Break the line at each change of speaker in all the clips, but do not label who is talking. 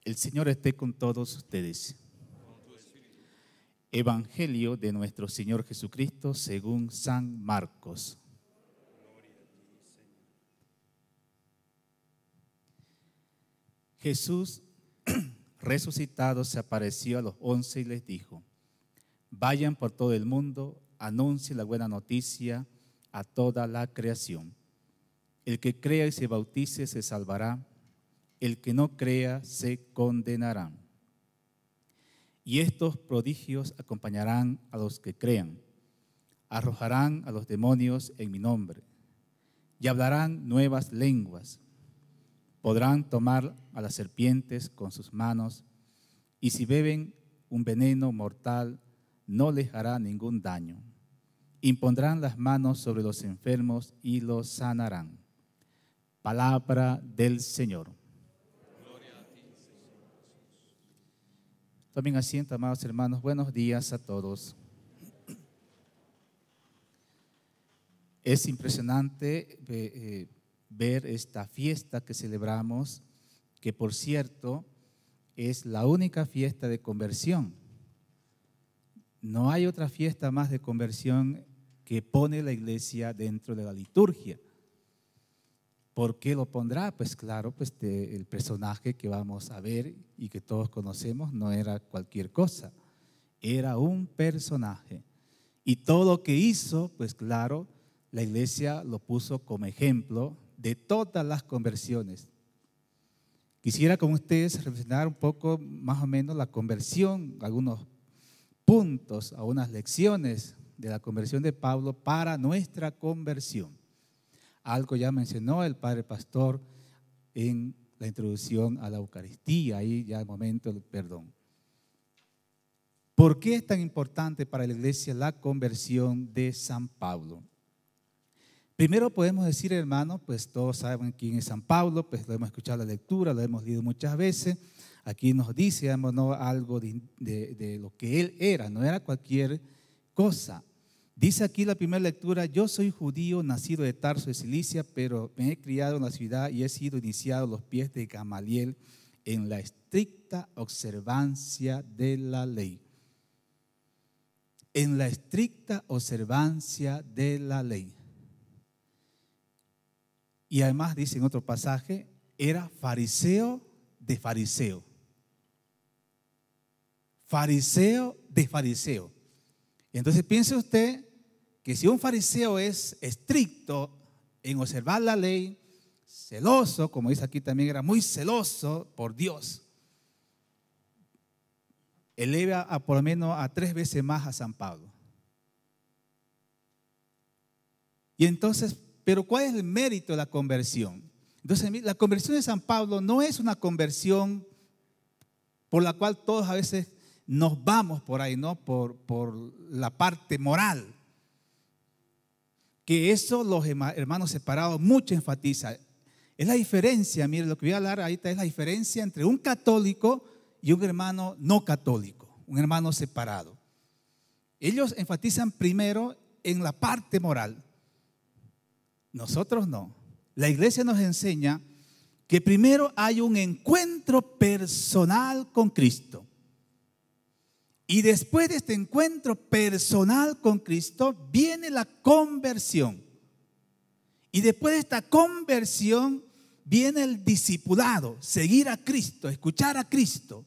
El Señor esté con todos ustedes. Evangelio de nuestro Señor Jesucristo según San Marcos. Jesús, resucitado, se apareció a los 11 y les dijo: vayan por todo el mundo, anuncien la buena noticia a toda la creación. El que crea y se bautice se salvará, el que no crea se condenará. Y estos prodigios acompañarán a los que crean. Arrojarán a los demonios en mi nombre y hablarán nuevas lenguas. Podrán tomar a las serpientes con sus manos, y si beben un veneno mortal no les hará ningún daño. Impondrán las manos sobre los enfermos y los sanarán. Palabra del Señor.
Gloria a ti, Señor Jesús.
Tomen asiento, amados hermanos. Buenos días a todos. Es impresionante ver esta fiesta que celebramos, que por cierto es la única fiesta de conversión. No hay otra fiesta más de conversión que pone la iglesia dentro de la liturgia. ¿Por qué lo pondrá? Pues claro, el personaje que vamos a ver y que todos conocemos no era cualquier cosa, era un personaje. Y todo lo que hizo, pues claro, la iglesia lo puso como ejemplo de todas las conversiones. Quisiera con ustedes reflexionar un poco más o menos la conversión, algunos puntos, algunas lecciones de la conversión de Pablo para nuestra conversión. Algo ya mencionó el Padre Pastor en la introducción a la Eucaristía, ahí ya el momento del perdón. ¿Por qué es tan importante para la iglesia la conversión de San Pablo? Primero podemos decir, hermano, pues todos saben quién es San Pablo, pues lo hemos escuchado en la lectura, lo hemos leído muchas veces. Aquí nos dice, digamos, ¿no?, algo de lo que él era, no era cualquier cosa. Dice aquí la primera lectura: yo soy judío, nacido de Tarso de Cilicia, pero me he criado en la ciudad y he sido iniciado a los pies de Gamaliel en la estricta observancia de la ley. En la estricta observancia de la ley. Y además dice en otro pasaje, era fariseo de fariseo. Fariseo de fariseo. Entonces piense usted que si un fariseo es estricto en observar la ley, celoso, como dice aquí también, era muy celoso por Dios, eleva a por lo menos a 3 veces más a San Pablo. Y entonces, pero ¿cuál es el mérito de la conversión? Entonces, la conversión de San Pablo no es una conversión por la cual todos a veces nos vamos por ahí, ¿no? Por la parte moral. Que eso los hermanos separados mucho enfatizan. Es la diferencia, mire, lo que voy a hablar ahorita es la diferencia entre un católico y un hermano no católico, un hermano separado. Ellos enfatizan primero en la parte moral. Nosotros no. La iglesia nos enseña que primero hay un encuentro personal con Cristo. Y después de este encuentro personal con Cristo viene la conversión. Y después de esta conversión viene el discipulado, seguir a Cristo, escuchar a Cristo.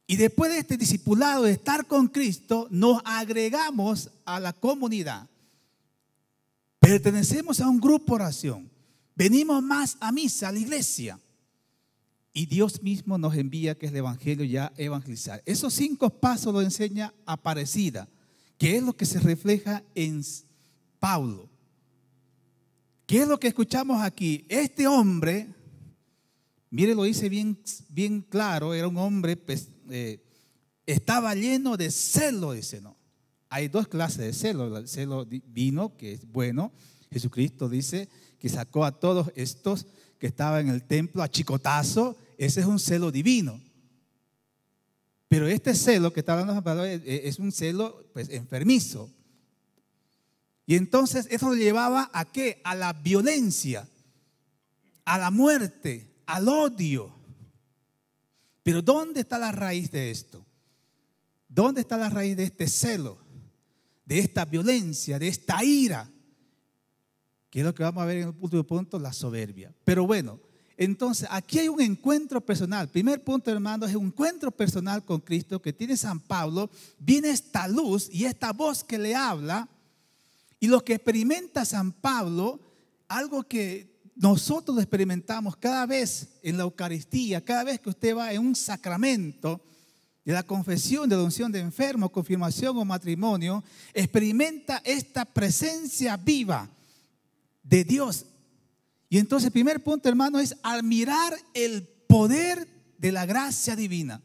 Y después de este discipulado, de estar con Cristo, nos agregamos a la comunidad. Pertenecemos a un grupo de oración. Venimos más a misa, a la iglesia. Y Dios mismo nos envía, que es el Evangelio, ya evangelizar. Esos 5 pasos lo enseña Aparecida, que es lo que se refleja en Pablo. ¿Qué es lo que escuchamos aquí? Este hombre, mire, lo dice bien claro, era un hombre, pues, estaba lleno de celo, dice, ¿no? Hay 2 clases de celo: el celo divino, que es bueno. Jesucristo dice que sacó a todos estos que estaban en el templo a chicotazo. Ese es un celo divino. Pero este celo que está hablando San Pablo es un celo, pues, enfermizo. Y entonces eso lo llevaba ¿a qué? A la violencia, a la muerte, al odio. Pero ¿dónde está la raíz de esto? ¿Dónde está la raíz de este celo, de esta violencia, de esta ira? Que es lo que vamos a ver en el último punto, la soberbia. Pero bueno, entonces aquí hay un encuentro personal. Primer punto, hermanos, es un encuentro personal con Cristo que tiene San Pablo. Viene esta luz y esta voz que le habla. Y lo que experimenta San Pablo, algo que nosotros lo experimentamos cada vez en la Eucaristía, cada vez que usted va en un sacramento de la confesión, de la unción de enfermo, confirmación o matrimonio, experimenta esta presencia viva de Dios. Y entonces el primer punto, hermano, es admirar el poder de la gracia divina.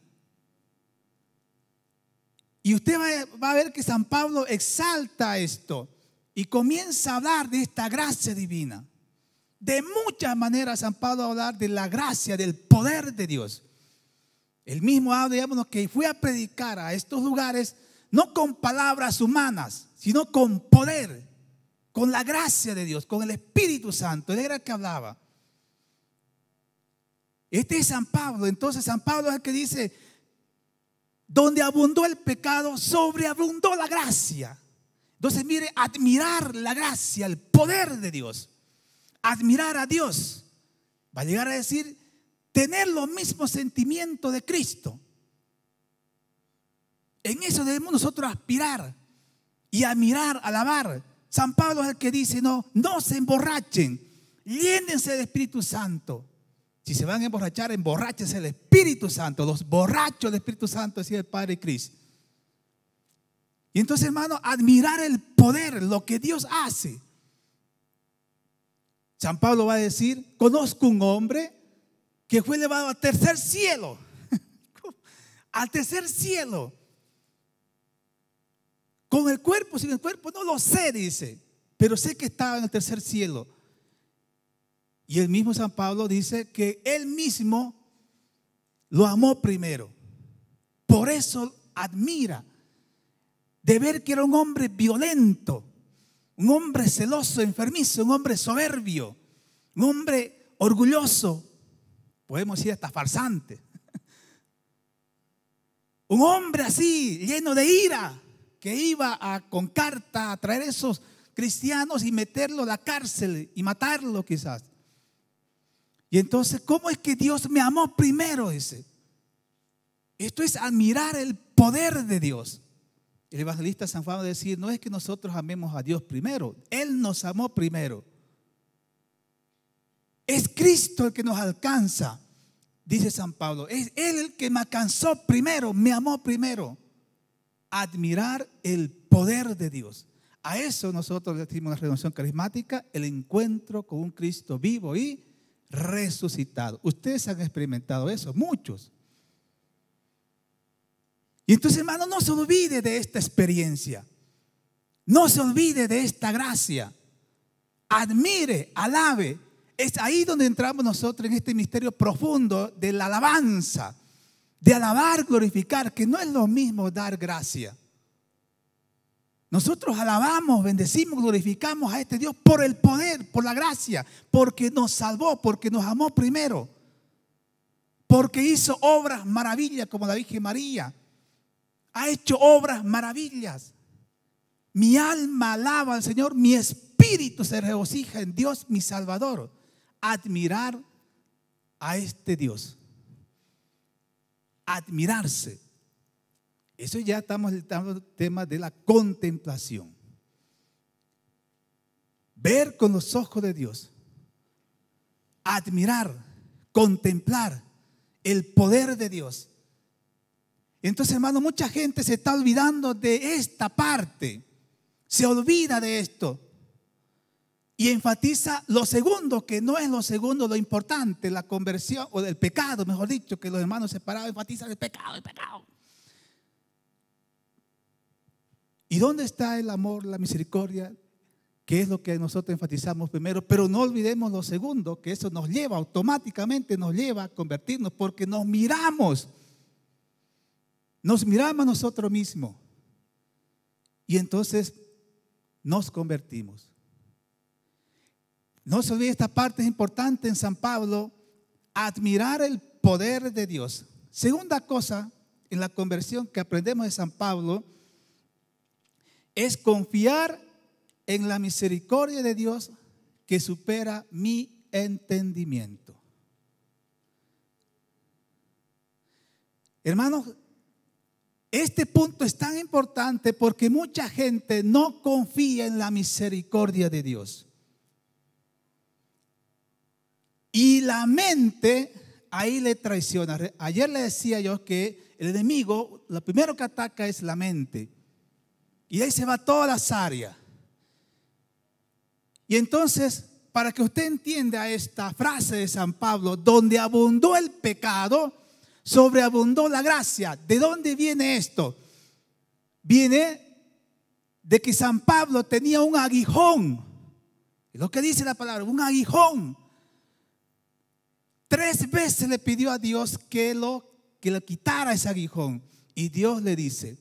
Y usted va a ver que San Pablo exalta esto y comienza a hablar de esta gracia divina. De muchas maneras San Pablo va a hablar de la gracia, del poder de Dios. Él mismo habla, digamos, que fue a predicar a estos lugares no con palabras humanas, sino con poder, con la gracia de Dios, con el Espíritu Santo. Él era el que hablaba. Este es San Pablo. Entonces San Pablo es el que dice, donde abundó el pecado, sobreabundó la gracia. Entonces mire, admirar la gracia, el poder de Dios, admirar a Dios, va a llegar a decir, tener los mismos sentimientos de Cristo. En eso debemos nosotros aspirar y admirar, alabar. San Pablo es el que dice, no se emborrachen, llénense del Espíritu Santo. Si se van a emborrachar, emborráchense del Espíritu Santo. Los borrachos del Espíritu Santo, decía el Padre Cristo. Y entonces, hermano, admirar el poder, lo que Dios hace. San Pablo va a decir, conozco un hombre que fue elevado al tercer cielo. Al tercer cielo. Con el cuerpo, sin el cuerpo, no lo sé, dice. Pero sé que estaba en el tercer cielo. Y el mismo San Pablo dice que él mismo lo amó primero. Por eso admira. De ver que era un hombre violento, un hombre celoso, enfermizo, un hombre soberbio, un hombre orgulloso, podemos decir hasta farsante. Un hombre así, lleno de ira, que iba con carta a traer a esos cristianos y meterlo a la cárcel y matarlo quizás. Y entonces, ¿cómo es que Dios me amó primero? Dice. Esto es admirar el poder de Dios. El evangelista San Juan va a decir, no es que nosotros amemos a Dios primero, Él nos amó primero. Es Cristo el que nos alcanza, dice San Pablo. Es Él el que me alcanzó primero, me amó primero. Admirar el poder de Dios. A eso nosotros le decimos en la renovación carismática, el encuentro con un Cristo vivo y resucitado. Ustedes han experimentado eso, muchos. Y entonces, hermano, no se olvide de esta experiencia. No se olvide de esta gracia. Admire, alabe. Es ahí donde entramos nosotros en este misterio profundo de la alabanza. De alabar, glorificar, que no es lo mismo dar gracia. Nosotros alabamos, bendecimos, glorificamos a este Dios por el poder, por la gracia, porque nos salvó, porque nos amó primero. Porque hizo obras maravillas como la Virgen María. Ha hecho obras maravillas. Mi alma alaba al Señor, mi espíritu se regocija en Dios mi Salvador. Admirar a este Dios. Admirarse. Eso ya estamos en el tema de la contemplación. Ver con los ojos de Dios. Admirar, contemplar el poder de Dios. Entonces, hermano, mucha gente se está olvidando de esta parte. Se olvida de esto. Y enfatiza lo segundo, que no es lo segundo lo importante, la conversión o el pecado, mejor dicho, que los hermanos separados enfatizan el pecado, el pecado. ¿Y dónde está el amor, la misericordia? Que es lo que nosotros enfatizamos primero, pero no olvidemos lo segundo, que eso nos lleva, automáticamente nos lleva a convertirnos, porque nos miramos a nosotros mismos y entonces nos convertimos. No se olvide, esta parte es importante en San Pablo, admirar el poder de Dios, Segunda cosa en la conversión que aprendemos de San Pablo es confiar en la misericordia de Dios que supera mi entendimiento. Hermanos, este punto es tan importante porque mucha gente no confía en la misericordia de Dios. Y la mente ahí le traiciona. Ayer le decía yo que el enemigo, lo primero que ataca es la mente. Y ahí se va todas las áreas. Y entonces, para que usted entienda esta frase de San Pablo, donde abundó el pecado, sobreabundó la gracia. ¿De dónde viene esto? Viene de que San Pablo tenía un aguijón. Es lo que dice la palabra, un aguijón. 3 veces le pidió a Dios que le quitara ese aguijón. Y Dios le dice: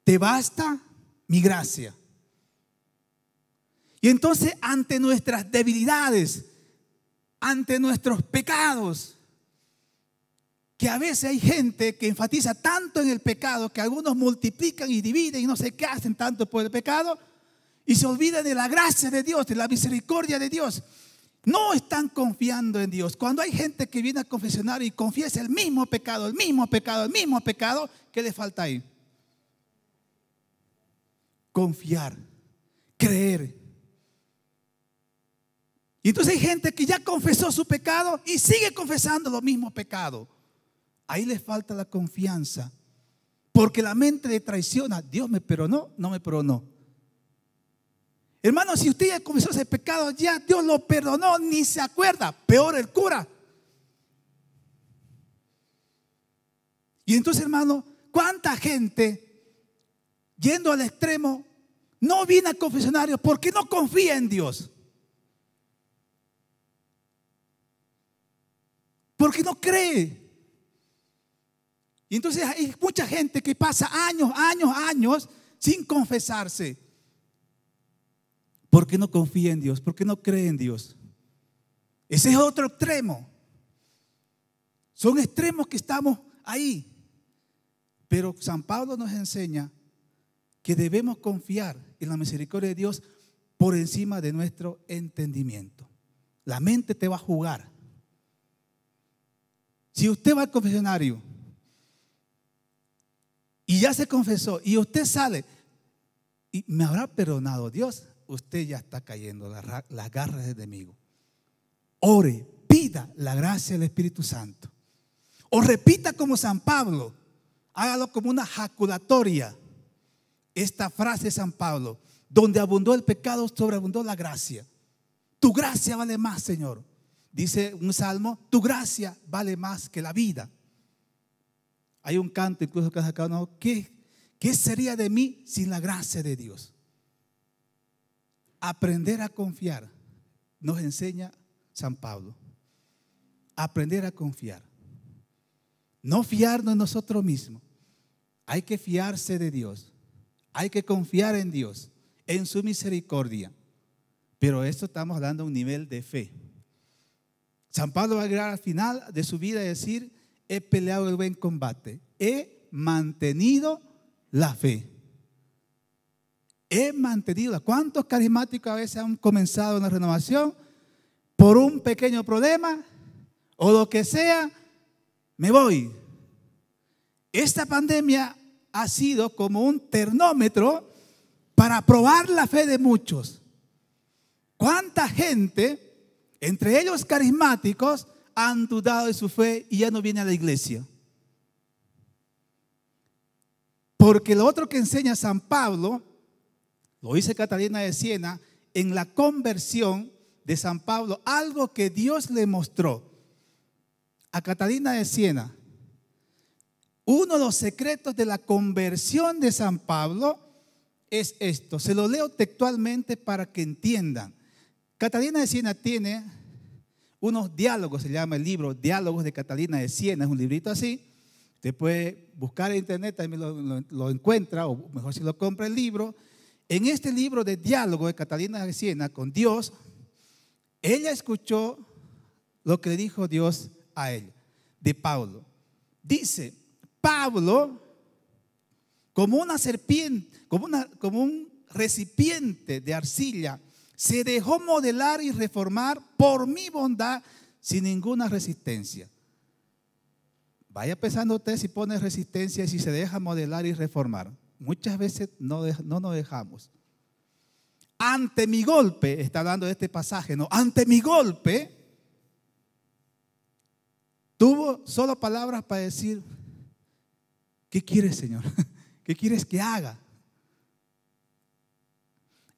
te basta mi gracia. Y entonces, ante nuestras debilidades, ante nuestros pecados, que a veces hay gente que enfatiza tanto en el pecado que algunos multiplican y dividen y no sé qué hacen tanto por el pecado y se olvidan de la gracia de Dios, de la misericordia de Dios. No están confiando en Dios. Cuando hay gente que viene al confesionario y confiesa el mismo pecado, el mismo pecado, el mismo pecado, ¿qué le falta ahí? Confiar, creer. Y entonces hay gente que ya confesó su pecado y sigue confesando los mismos pecados. Ahí le falta la confianza, porque la mente le traiciona. Dios me perdonó, no me perdonó. Hermano, si usted ya confesó ese pecado, ya Dios lo perdonó, ni se acuerda. Peor el cura. Y entonces, hermano, ¿cuánta gente yendo al extremo no viene al confesionario porque no confía en Dios? Porque no cree. Y entonces hay mucha gente que pasa años sin confesarse. Porque no confía en Dios, porque no cree en Dios. Ese es otro extremo. Son extremos que estamos ahí. Pero San Pablo nos enseña que debemos confiar en la misericordia de Dios por encima de nuestro entendimiento. La mente te va a jugar. Si usted va al confesionario y ya se confesó y usted sale y me habrá perdonado Dios, usted ya está cayendo las garras del enemigo. Ore, pida la gracia del Espíritu Santo. O repita como San Pablo, hágalo como una jaculatoria. Esta frase de San Pablo: donde abundó el pecado, sobreabundó la gracia. Tu gracia vale más, Señor. Dice un salmo: tu gracia vale más que la vida. Hay un canto incluso que ha sacado: ¿qué sería de mí sin la gracia de Dios? Aprender a confiar nos enseña San Pablo. Aprender a confiar. No fiarnos en nosotros mismos. Hay que fiarse de Dios. Hay que confiar en Dios, en su misericordia. Pero esto estamos hablando de un nivel de fe. San Pablo va a llegar al final de su vida y decir: he peleado el buen combate, he mantenido la fe. He mantenido. ¿Cuántos carismáticos a veces han comenzado una renovación por un pequeño problema o lo que sea? Me voy. Esta pandemia ha sido como un termómetro para probar la fe de muchos. ¿Cuánta gente, entre ellos carismáticos, han dudado de su fe y ya no viene a la iglesia? Porque lo otro que enseña San Pablo, lo dice Catalina de Siena, en la conversión de San Pablo, algo que Dios le mostró a Catalina de Siena. Uno de los secretos de la conversión de San Pablo es esto. Se lo leo textualmente para que entiendan. Catalina de Siena tiene unos diálogos, se llama el libro Diálogos de Catalina de Siena, es un librito así. Usted puede buscar en internet, también lo encuentra, o mejor si lo compra el libro. En este libro de diálogo de Catalina de Siena con Dios, ella escuchó lo que le dijo Dios a ella, de Pablo. Dice, Pablo, como una serpiente, como un recipiente de arcilla, se dejó modelar y reformar por mi bondad sin ninguna resistencia. Vaya pensando usted si pone resistencia y si se deja modelar y reformar. Muchas veces no nos dejamos. Ante mi golpe, está hablando de este pasaje, ¿no? Ante mi golpe, tuvo solo palabras para decir, ¿qué quieres, Señor? ¿Qué quieres que haga?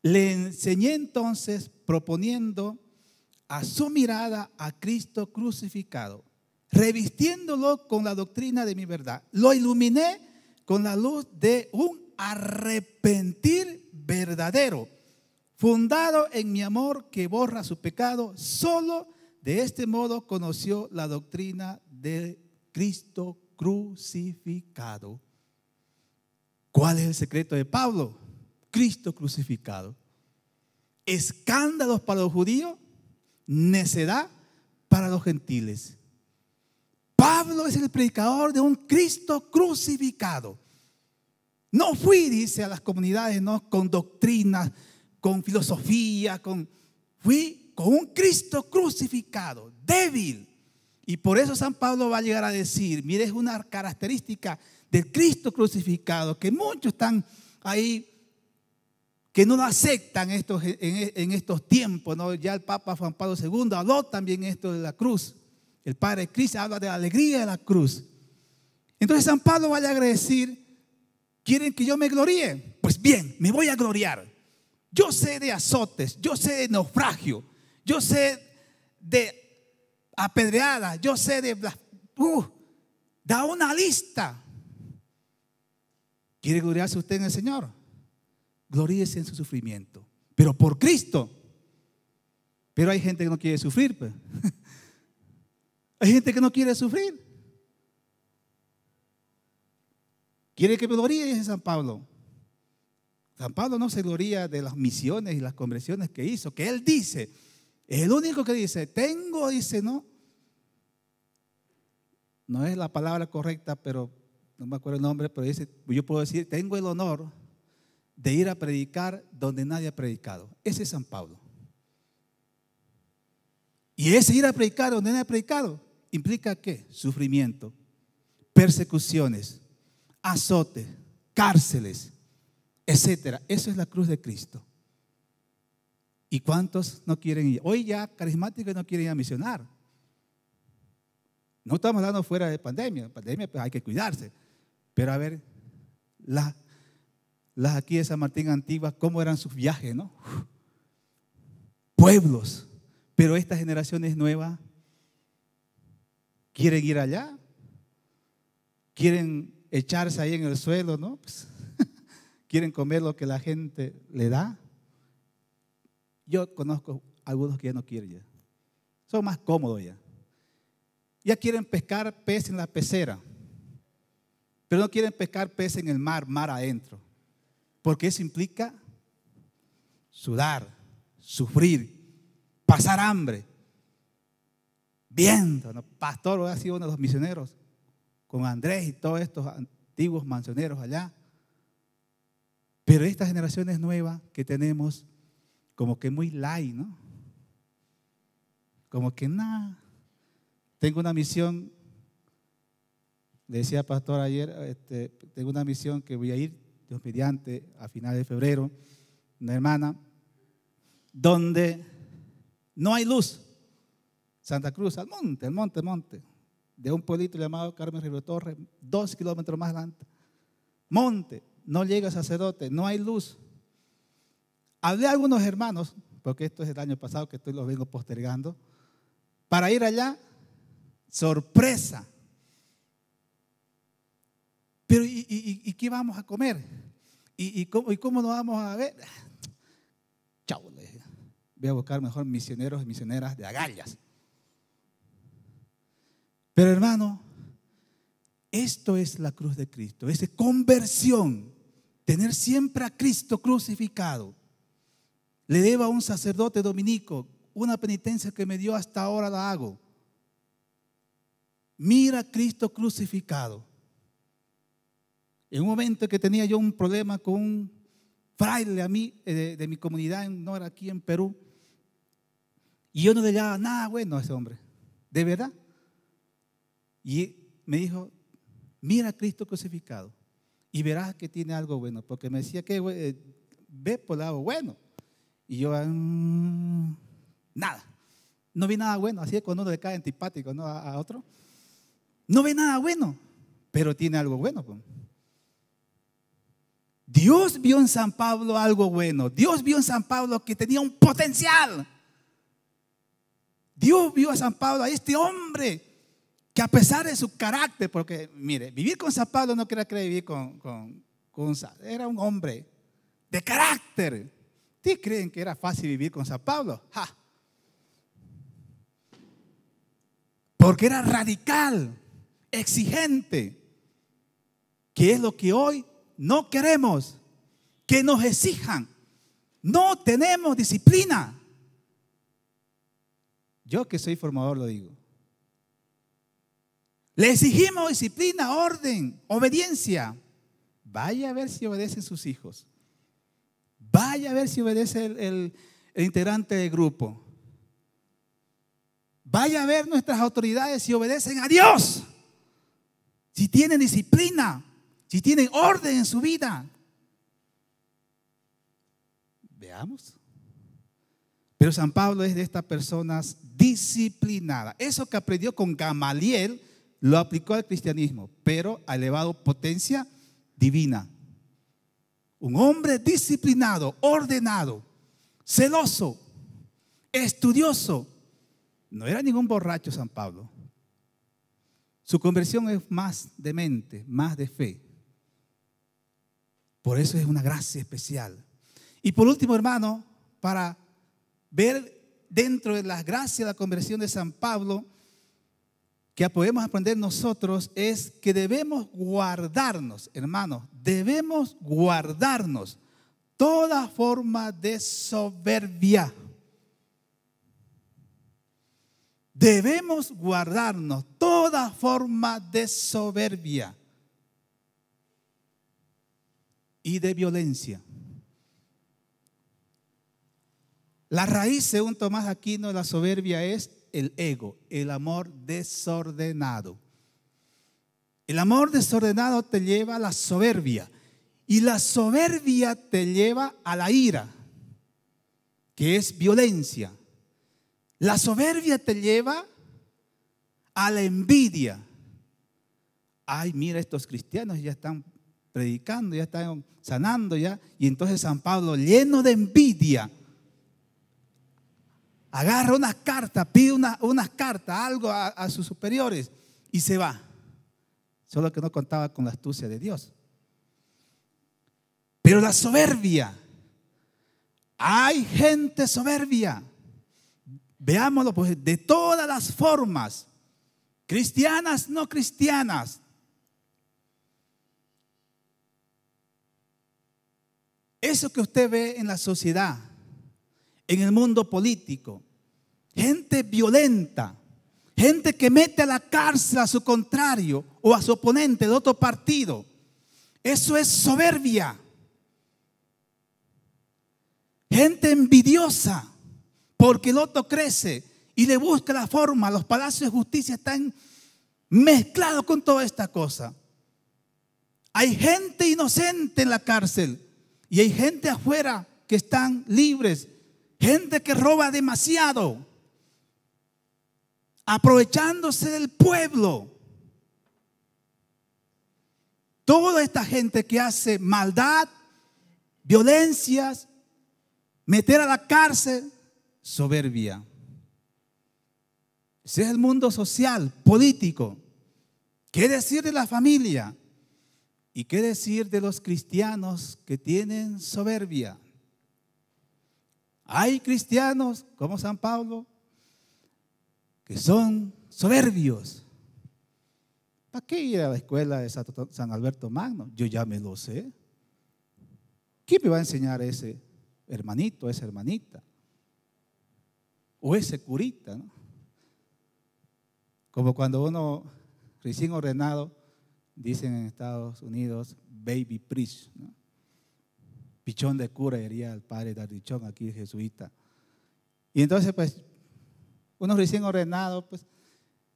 Le enseñé entonces proponiendo a su mirada a Cristo crucificado, revistiéndolo con la doctrina de mi verdad. Lo iluminé con la luz de un arrepentir verdadero, fundado en mi amor que borra su pecado. Solo de este modo conoció la doctrina de Cristo crucificado. ¿Cuál es el secreto de Pablo? Cristo crucificado. Escándalos para los judíos, necedad para los gentiles. Pablo es el predicador de un Cristo crucificado. No fui, dice, a las comunidades, no con doctrinas, con filosofía, fui con un Cristo crucificado, débil. Y por eso San Pablo va a llegar a decir, mire, es una característica del Cristo crucificado, que muchos están ahí, que no lo aceptan en estos tiempos, ¿no? Ya el Papa Juan Pablo II habló también esto de la cruz. El Padre Cristo habla de la alegría de la cruz. Entonces San Pablo va a llegar a decir, ¿quieren que yo me gloríe? Pues bien, me voy a gloriar. Yo sé de azotes, yo sé de naufragio, yo sé de apedreada, yo sé de da una lista. ¿Quiere gloriarse usted en el Señor? Gloríese en su sufrimiento, pero por Cristo. Pero hay gente que no quiere sufrir, pues. Hay gente que no quiere sufrir. ¿Quiere que me gloríe? Dice San Pablo. San Pablo no se gloría de las misiones y las conversiones que hizo, que él dice, es el único que dice, dice, no es la palabra correcta, pero no me acuerdo el nombre, pero dice, yo puedo decir, tengo el honor de ir a predicar donde nadie ha predicado. Ese es San Pablo. Y ese ir a predicar donde nadie ha predicado implica ¿qué? Sufrimiento, persecuciones, azotes, cárceles, etcétera. Eso es la cruz de Cristo. ¿Y cuántos no quieren ir? Hoy ya carismáticos no quieren ir a misionar. No estamos hablando fuera de pandemia. Pandemia, pues hay que cuidarse. Pero a ver, las aquí de San Martín Antigua, ¿cómo eran sus viajes, no? Pueblos. Pero estas generaciones nuevas quieren ir allá, quieren echarse ahí en el suelo, ¿no? Pues, quieren comer lo que la gente le da. Yo conozco algunos que ya no quieren ya. Son más cómodos ya. Ya quieren pescar pez en la pecera, pero no quieren pescar pez en el mar adentro. Porque eso implica sudar, sufrir, pasar hambre. Viendo, ¿no? Pastor ha sido uno de los misioneros con Andrés y todos estos antiguos misioneros allá. Pero estas generaciones nuevas que tenemos, como que muy light, ¿no? Como que nada. Tengo una misión, le decía al pastor ayer, tengo una misión que voy a ir, Dios mediante, a finales de febrero, una hermana, donde no hay luz. Santa Cruz, al monte, de un pueblito llamado Carmen Río Torres, 2 kilómetros más adelante. Monte, no llega sacerdote, no hay luz. Hablé a algunos hermanos, porque esto es el año pasado que los vengo postergando, para ir allá, sorpresa. Pero ¿y qué vamos a comer? ¿Y cómo nos vamos a ver? Chau, voy a buscar mejor misioneros y misioneras de agallas. Pero hermano, esto es la cruz de Cristo, es conversión, tener siempre a Cristo crucificado. Le debo a un sacerdote dominico una penitencia que me dio hasta ahora la hago. Mira a Cristo crucificado. En un momento que tenía yo un problema con un fraile a mí, de mi comunidad en Nora, aquí en Perú, y yo no le daba nada bueno a ese hombre, de verdad. Y me dijo, mira a Cristo crucificado y verás que tiene algo bueno, porque me decía que ve por el lado bueno. Y yo, nada, no vi nada bueno. Así es cuando uno le cae antipático, ¿no? a otro. No ve nada bueno, pero tiene algo bueno. Pues. Dios vio en San Pablo algo bueno. Dios vio en San Pablo que tenía un potencial. Dios vio a San Pablo, a este hombre, que a pesar de su carácter, porque mire, vivir con San Pablo no quiere vivir era un hombre de carácter. ¿Ustedes creen que era fácil vivir con San Pablo? ¡Ja! Porque era radical, exigente, que es lo que hoy no queremos, que nos exijan. No tenemos disciplina. Yo que soy formador lo digo. Le exigimos disciplina, orden, obediencia. Vaya a ver si obedecen sus hijos. Vaya a ver si obedece el integrante del grupo. Vaya a ver nuestras autoridades si obedecen a Dios. Si tienen disciplina, si tienen orden en su vida. Veamos. Pero San Pablo es de estas personas disciplinadas. Eso que aprendió con Gamaliel lo aplicó al cristianismo, pero ha elevado potencia divina. Un hombre disciplinado, ordenado, celoso, estudioso. No era ningún borracho San Pablo. Su conversión es más de mente, más de fe. Por eso es una gracia especial. Y por último, hermano, para ver dentro de las gracias de la conversión de San Pablo, que podemos aprender nosotros, es que debemos guardarnos, hermanos, debemos guardarnos toda forma de soberbia. Debemos guardarnos toda forma de soberbia y de violencia. La raíz, según Tomás Aquino, de la soberbia es el ego, el amor desordenado. El amor desordenado te lleva a la soberbia y la soberbia te lleva a la ira, que es violencia. La soberbia te lleva a la envidia. Ay, mira, estos cristianos ya están predicando, ya están sanando ya. Y entonces San Pablo, lleno de envidia, agarra unas cartas, pide unas cartas, algo a sus superiores y se va. Solo que no contaba con la astucia de Dios. Pero la soberbia, hay gente soberbia. Veámoslo pues de todas las formas, cristianas, no cristianas. Eso que usted ve en la sociedad, en el mundo político, gente violenta, gente que mete a la cárcel a su contrario o a su oponente de otro partido, eso es soberbia. Gente envidiosa porque el otro crece y le busca la forma. Los palacios de justicia están mezclados con toda esta cosa. Hay gente inocente en la cárcel y hay gente afuera que están libres. Gente que roba demasiado, aprovechándose del pueblo. Toda esta gente que hace maldad, violencias, meter a la cárcel, soberbia. Ese es el mundo social, político. ¿Qué decir de la familia? ¿Y qué decir de los cristianos que tienen soberbia? Hay cristianos como San Pablo que son soberbios. ¿Para qué ir a la escuela de San Alberto Magno? Yo ya me lo sé. ¿Quién me va a enseñar ese hermanito, esa hermanita? O ese curita, ¿no? Como cuando uno recién ordenado, dicen en Estados Unidos, baby priest, ¿no? Pichón de cura, diría el padre Dardichón, aquí jesuita. Y entonces, pues, uno recién ordenado, pues,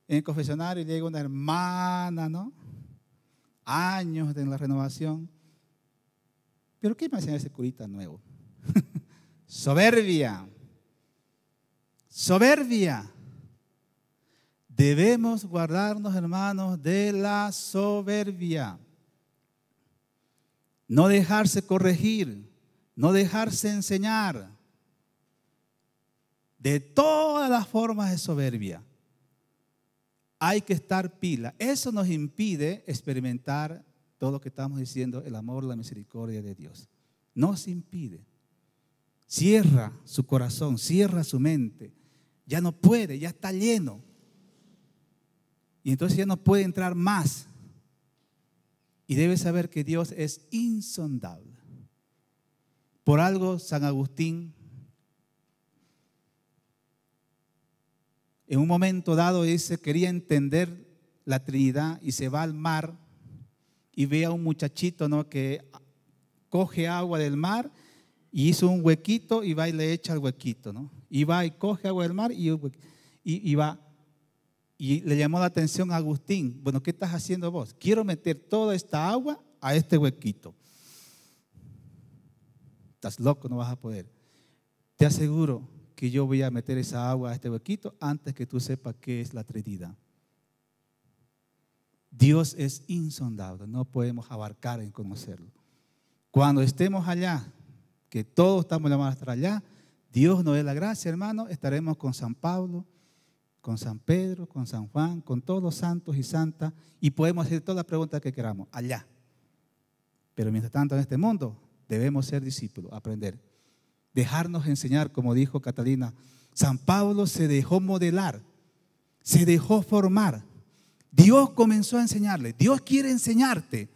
en el confesionario llega una hermana, ¿no? Años de la renovación. ¿Pero qué me hacía ese curita nuevo? Soberbia. Soberbia. Debemos guardarnos, hermanos, de la soberbia. No dejarse corregir, no dejarse enseñar. De todas las formas de soberbia. Hay que estar pila. Eso nos impide experimentar todo lo que estamos diciendo, el amor, la misericordia de Dios. Nos impide. Cierra su corazón, cierra su mente. Ya no puede, ya está lleno. Y entonces ya no puede entrar más. Y debe saber que Dios es insondable. Por algo San Agustín, en un momento dado, dice, quería entender la Trinidad y se va al mar y ve a un muchachito, ¿no?, que coge agua del mar y hizo un huequito y va y le echa el huequito, ¿no? Y va y coge agua del mar y va. Y le llamó la atención a Agustín. Bueno, ¿qué estás haciendo vos? Quiero meter toda esta agua a este huequito. Estás loco, no vas a poder. Te aseguro que yo voy a meter esa agua a este huequito antes que tú sepas qué es la Trinidad. Dios es insondable, no podemos abarcar en conocerlo. Cuando estemos allá, que todos estamos llamados a estar allá, Dios nos dé la gracia, hermano, estaremos con San Pablo, con San Pedro, con San Juan, con todos los santos y santas, y podemos hacer todas las preguntas que queramos allá. Pero mientras tanto en este mundo debemos ser discípulos, aprender, dejarnos enseñar, como dijo Catalina. San Pablo se dejó modelar, se dejó formar. Dios comenzó a enseñarle. Dios quiere enseñarte,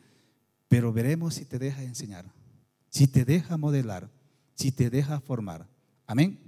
pero veremos si te deja enseñar, si te deja modelar, si te deja formar. Amén.